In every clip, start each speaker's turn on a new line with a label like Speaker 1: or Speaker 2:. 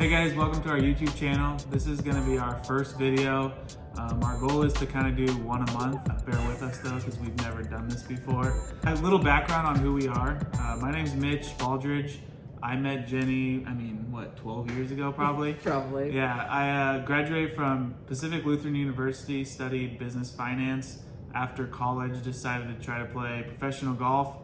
Speaker 1: Hey guys, welcome to our YouTube channel. This is gonna be our first video. Our goal is to kind of do one a month. Bear with us though, because we've never done this before. A little background on who we are. My name's Mitch, Baldridge. I met Jenny, 12 years ago probably?
Speaker 2: Probably.
Speaker 1: Yeah, I graduated from Pacific Lutheran University, studied business finance. After college, decided to try to play professional golf.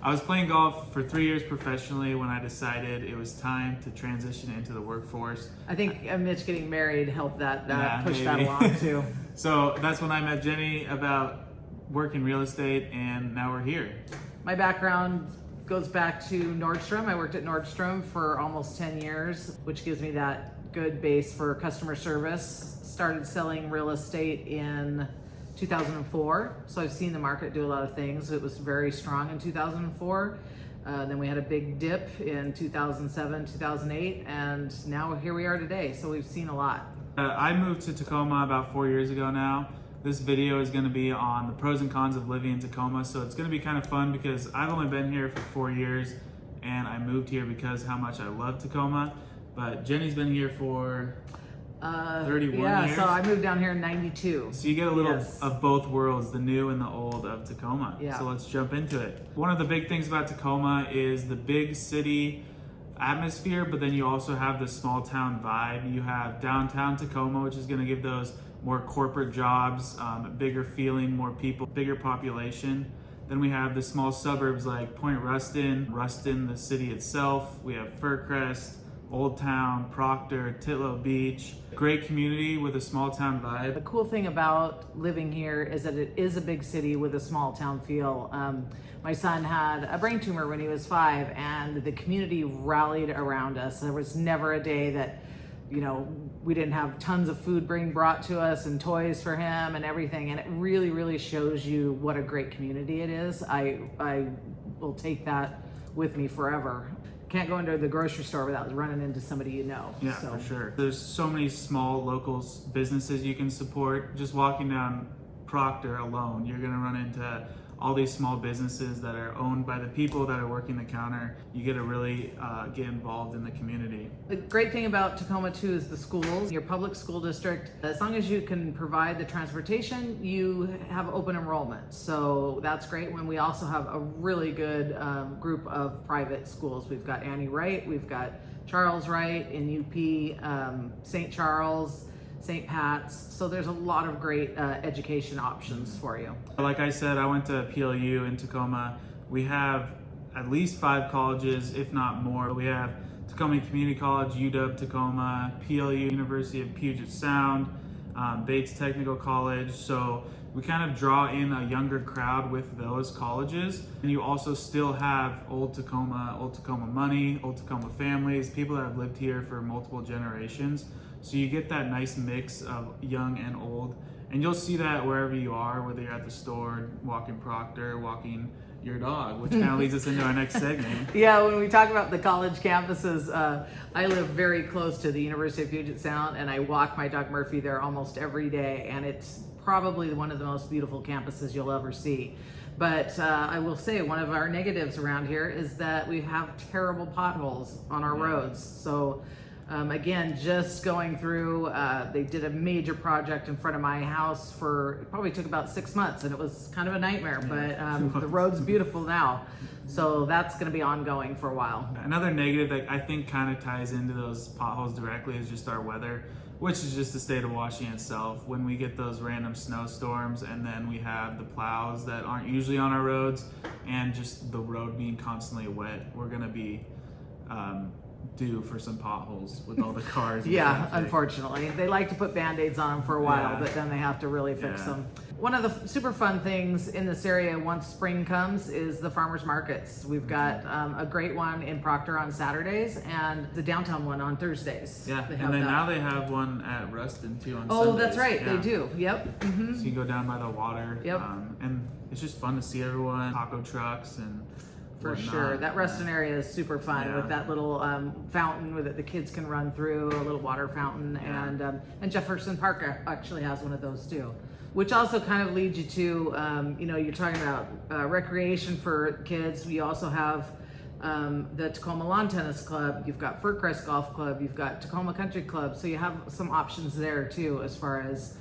Speaker 1: I was playing golf for 3 years professionally when I decided it was time to transition into the workforce.
Speaker 2: I think Mitch getting married helped that push
Speaker 1: maybe.
Speaker 2: that along too.
Speaker 1: So that's when I met Jenny about working real estate, and now we're here.
Speaker 2: My background goes back to Nordstrom. I worked at Nordstrom for almost 10 years, which gives me that good base for customer service. Started selling real estate in 2004, so I've seen the market do a lot of things. It was very strong in 2004. Then we had a big dip in 2007, 2008, and now here we are today. So we've seen a lot.
Speaker 1: I moved to Tacoma about 4 years ago now. This video is going to be on the pros and cons of living in Tacoma, so it's going to be kind of fun because I've only been here for 4 years, and I moved here because how much I love Tacoma. But Jenny's been here for 31
Speaker 2: yeah,
Speaker 1: years.
Speaker 2: so I moved down here in 92.
Speaker 1: So you get a little of both worlds, the new and the old of Tacoma.
Speaker 2: Yeah.
Speaker 1: So let's jump into it. One of the big things about Tacoma is the big city atmosphere, but then you also have the small town vibe. You have downtown Tacoma, which is going to give those more corporate jobs, bigger feeling, more people, bigger population. Then we have the small suburbs like Point Ruston, the city itself. We have Fircrest, Old Town, Proctor, Titlow Beach. Great community with a small town vibe.
Speaker 2: The cool thing about living here is that it is a big city with a small town feel. My son had a brain tumor when he was 5, and the community rallied around us. There was never a day that, we didn't have tons of food being brought to us and toys for him and everything. And it really, really shows you what a great community it is. I will take that with me forever. Can't go into the grocery store without running into somebody you know.
Speaker 1: Yeah, for sure. There's so many small local businesses you can support. Just walking down Proctor alone, you're gonna run into all these small businesses that are owned by the people that are working the counter. You get to really get involved in the community.
Speaker 2: The great thing about Tacoma too is the schools. Your public school district, as long as you can provide the transportation, you have open enrollment. So that's great. When we also have a really good group of private schools. We've got Annie Wright, we've got Charles Wright in UP, St. Charles, St. Pat's. So there's a lot of great education options for you.
Speaker 1: Like I said, I went to PLU in Tacoma. We have at least 5 colleges, if not more. We have Tacoma Community College, UW Tacoma, PLU, University of Puget Sound, Bates Technical College. So we kind of draw in a younger crowd with those colleges. And you also still have Old Tacoma money, Old Tacoma families, people that have lived here for multiple generations. So you get that nice mix of young and old. And you'll see that wherever you are, whether you're at the store, walking Proctor, walking your dog, which kind of leads us into our next segment.
Speaker 2: Yeah, when we talk about the college campuses, I live very close to the University of Puget Sound, and I walk my dog Murphy there almost every day, and it's probably one of the most beautiful campuses you'll ever see. But I will say one of our negatives around here is that we have terrible potholes on our roads. So again, just going through, they did a major project in front of my house it probably took about 6 months, and it was kind of a nightmare, but the road's beautiful now. So that's going to be ongoing for a while.
Speaker 1: Another negative that I think kind of ties into those potholes directly is just our weather, which is just the state of Washington itself. When we get those random snowstorms, and then we have the plows that aren't usually on our roads, and just the road being constantly wet, we're going to be due for some potholes with all the cars.
Speaker 2: Yeah, unfortunately. They like to put Band-Aids on them for a while, but then they have to really fix them. One of the super fun things in this area once spring comes is the farmers markets. We've got a great one in Proctor on Saturdays and the downtown one on Thursdays.
Speaker 1: Yeah, and then now they have one at Ruston too on Sundays.
Speaker 2: Oh, that's right, they do. Yep. Mm-hmm.
Speaker 1: So you go down by the water.
Speaker 2: Yep.
Speaker 1: And it's just fun to see everyone, taco trucks and
Speaker 2: For sure. That Ruston area is super fun with that little fountain that the kids can run through, a little water fountain. And Jefferson Park actually has one of those too. Which also kind of leads you to, you're talking about recreation for kids. We also have the Tacoma Lawn Tennis Club, you've got Fir Crest Golf Club, you've got Tacoma Country Club, so you have some options there too as far as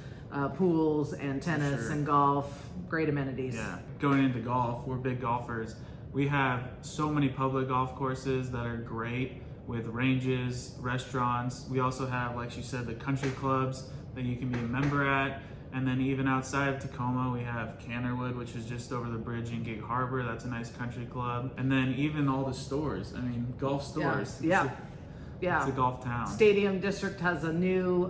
Speaker 2: pools and tennis and golf. Great amenities.
Speaker 1: Yeah, going into golf, we're big golfers. We have so many public golf courses that are great with ranges, restaurants. We also have, like she said, the country clubs that you can be a member at. And then even outside of Tacoma, we have Canterwood, which is just over the bridge in Gig Harbor. That's a nice country club. And then even all the stores. I mean, golf stores.
Speaker 2: Yeah.
Speaker 1: It's a golf town.
Speaker 2: Stadium District has a new,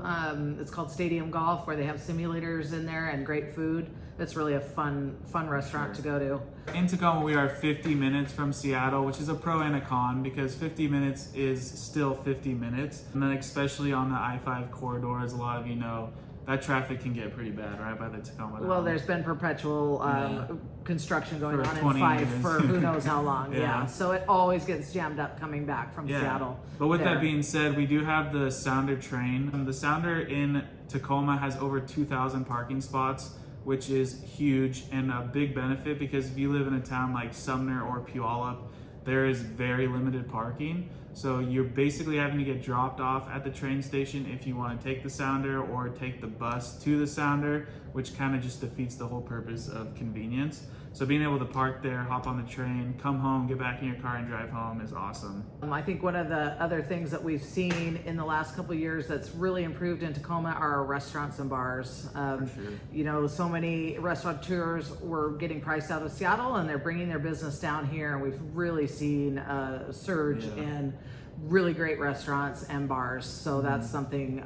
Speaker 2: it's called Stadium Golf, where they have simulators in there and great food. It's really a fun restaurant to go to.
Speaker 1: In Tacoma, we are 50 minutes from Seattle, which is a pro and a con because 50 minutes is still 50 minutes. And then especially on the I-5 corridor, as a lot of you know, that traffic can get pretty bad, right, by the Tacoma Dome.
Speaker 2: Well, there's been perpetual
Speaker 1: For
Speaker 2: construction going on in
Speaker 1: 20
Speaker 2: 5
Speaker 1: years.
Speaker 2: for who knows how long.
Speaker 1: Yeah.
Speaker 2: So it always gets jammed up coming back from Seattle.
Speaker 1: But with
Speaker 2: there.
Speaker 1: that being said, we do have the Sounder train. The Sounder in Tacoma has over 2,000 parking spots, which is huge and a big benefit because if you live in a town like Sumner or Puyallup, there is very limited parking. So you're basically having to get dropped off at the train station if you want to take the Sounder or take the bus to the Sounder, which kind of just defeats the whole purpose of convenience. So being able to park there, hop on the train, come home, get back in your car and drive home is awesome.
Speaker 2: I think one of the other things that we've seen in the last couple of years that's really improved in Tacoma are our restaurants and bars.
Speaker 1: For sure.
Speaker 2: You know, so many restaurateurs were getting priced out of Seattle and they're bringing their business down here, and we've really seen a surge in really great restaurants and bars. So that's something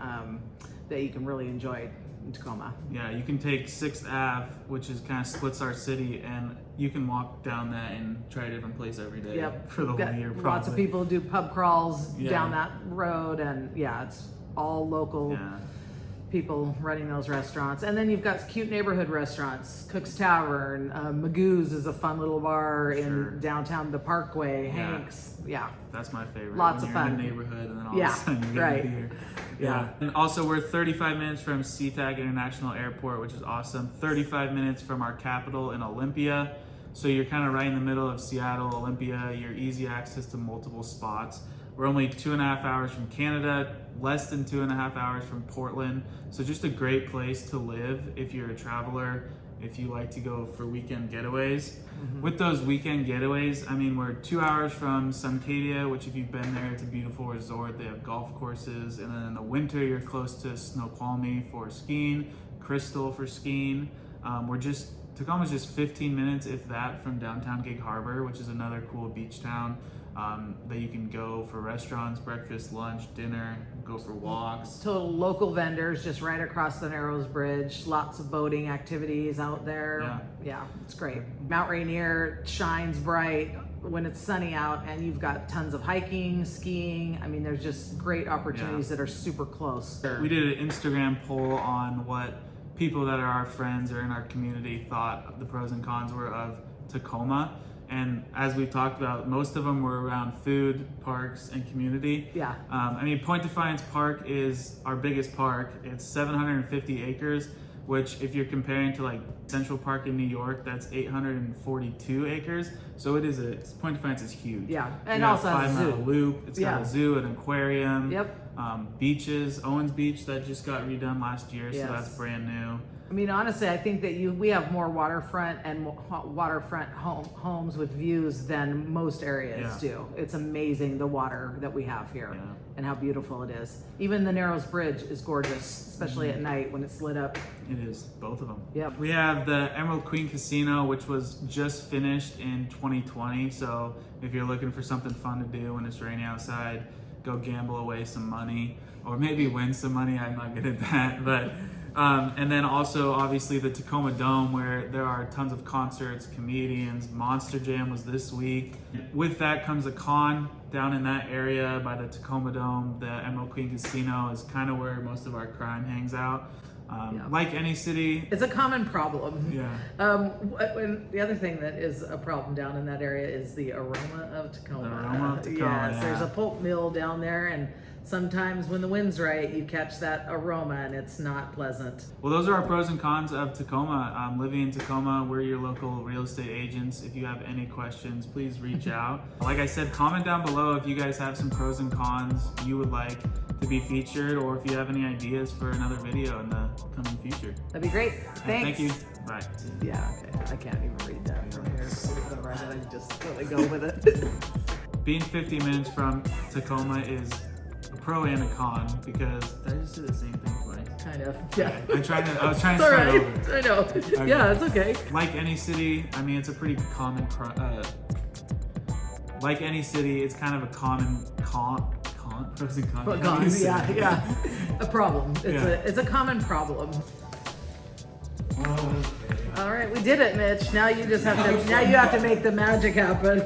Speaker 2: that you can really enjoy in Tacoma.
Speaker 1: Yeah, you can take 6th Ave, which is kind of splits our city, and you can walk down that and try a different place every day for the whole year.
Speaker 2: Lots of people do pub crawls down that road, and it's all local people running those restaurants. And then you've got cute neighborhood restaurants. Cook's Tavern, Magoo's is a fun little bar in downtown, the Parkway, Hank's.
Speaker 1: That's my favorite.
Speaker 2: Lots
Speaker 1: when
Speaker 2: of
Speaker 1: you're
Speaker 2: fun.
Speaker 1: in the neighborhood and then all of a sudden you get a beer. And also we're 35 minutes from SeaTac International Airport, which is awesome. 35 minutes from our capital in Olympia. So you're kind of right in the middle of Seattle, Olympia. You're easy access to multiple spots. We're only 2.5 hours from Canada, less than 2.5 hours from Portland. So just a great place to live if you're a traveler, if you like to go for weekend getaways. With those weekend getaways, I mean, we're 2 hours from Suncadia, which if you've been there, it's a beautiful resort. They have golf courses. And then in the winter, you're close to Snoqualmie for skiing, Crystal for skiing. Tacoma's just 15 minutes, if that, from downtown Gig Harbor, which is another cool beach town that you can go for restaurants, breakfast, lunch, dinner, go for walks.
Speaker 2: Total local vendors just right across the Narrows Bridge. Lots of boating activities out there. Yeah, it's great. Mount Rainier shines bright when it's sunny out, and you've got tons of hiking, skiing. I mean, there's just great opportunities that are super close.
Speaker 1: We did an Instagram poll on what people that are our friends or in our community thought the pros and cons were of Tacoma. And as we talked about, most of them were around food, parks, and community. I mean, Point Defiance Park is our biggest park. It's 750 acres, which if you're comparing to like Central Park in New York, that's 842 acres. So Point Defiance is huge.
Speaker 2: And also has a
Speaker 1: 5 mile loop. It's got a zoo, an aquarium. Beaches, Owens Beach that just got redone last year, so that's brand new.
Speaker 2: I mean, honestly, I think that we have more waterfront and waterfront homes with views than most areas do. It's amazing the water that we have here and how beautiful it is. Even the Narrows Bridge is gorgeous, especially at night when it's lit up.
Speaker 1: It is, both of them.
Speaker 2: We
Speaker 1: have the Emerald Queen Casino, which was just finished in 2020. So if you're looking for something fun to do when it's raining outside, go gamble away some money, or maybe win some money. I'm not good at that, but and then also obviously the Tacoma Dome, where there are tons of concerts, comedians. Monster Jam was this week. With that comes a con. Down in that area by the Tacoma Dome, the Emerald Queen Casino is kind of where most of our crime hangs out. Like any city,
Speaker 2: it's a common problem. And the other thing that is a problem down in that area is the aroma of Tacoma.
Speaker 1: The aroma of Tacoma.
Speaker 2: There's a pulp mill down there, and sometimes when the wind's right, you catch that aroma and it's not pleasant.
Speaker 1: Well, those are our pros and cons of Tacoma. Living in Tacoma, we're your local real estate agents. If you have any questions, please reach out. Like I said, comment down below if you guys have some pros and cons you would like to be featured, or if you have any ideas for another video in the coming future.
Speaker 2: That'd be great. Thanks.
Speaker 1: Thank you. Bye.
Speaker 2: Yeah, okay. I can't even read that from here. I just really go with it.
Speaker 1: Being 50 minutes from Tacoma is a pro and a con, because did I just do the same thing twice?
Speaker 2: Kind of, yeah.
Speaker 1: I was trying to
Speaker 2: It's
Speaker 1: start
Speaker 2: all right.
Speaker 1: over.
Speaker 2: I know.
Speaker 1: Okay.
Speaker 2: Yeah, it's okay.
Speaker 1: Like any city, I mean, it's a pretty common, like any city, it's kind of a common pros and cons.
Speaker 2: But
Speaker 1: How do you
Speaker 2: gone,
Speaker 1: say
Speaker 2: yeah,
Speaker 1: it?
Speaker 2: yeah. A problem.
Speaker 1: Yeah.
Speaker 2: It's a common problem.
Speaker 1: Okay.
Speaker 2: All right, we did it, Mitch. Now you just have to. Now you have to make the magic happen.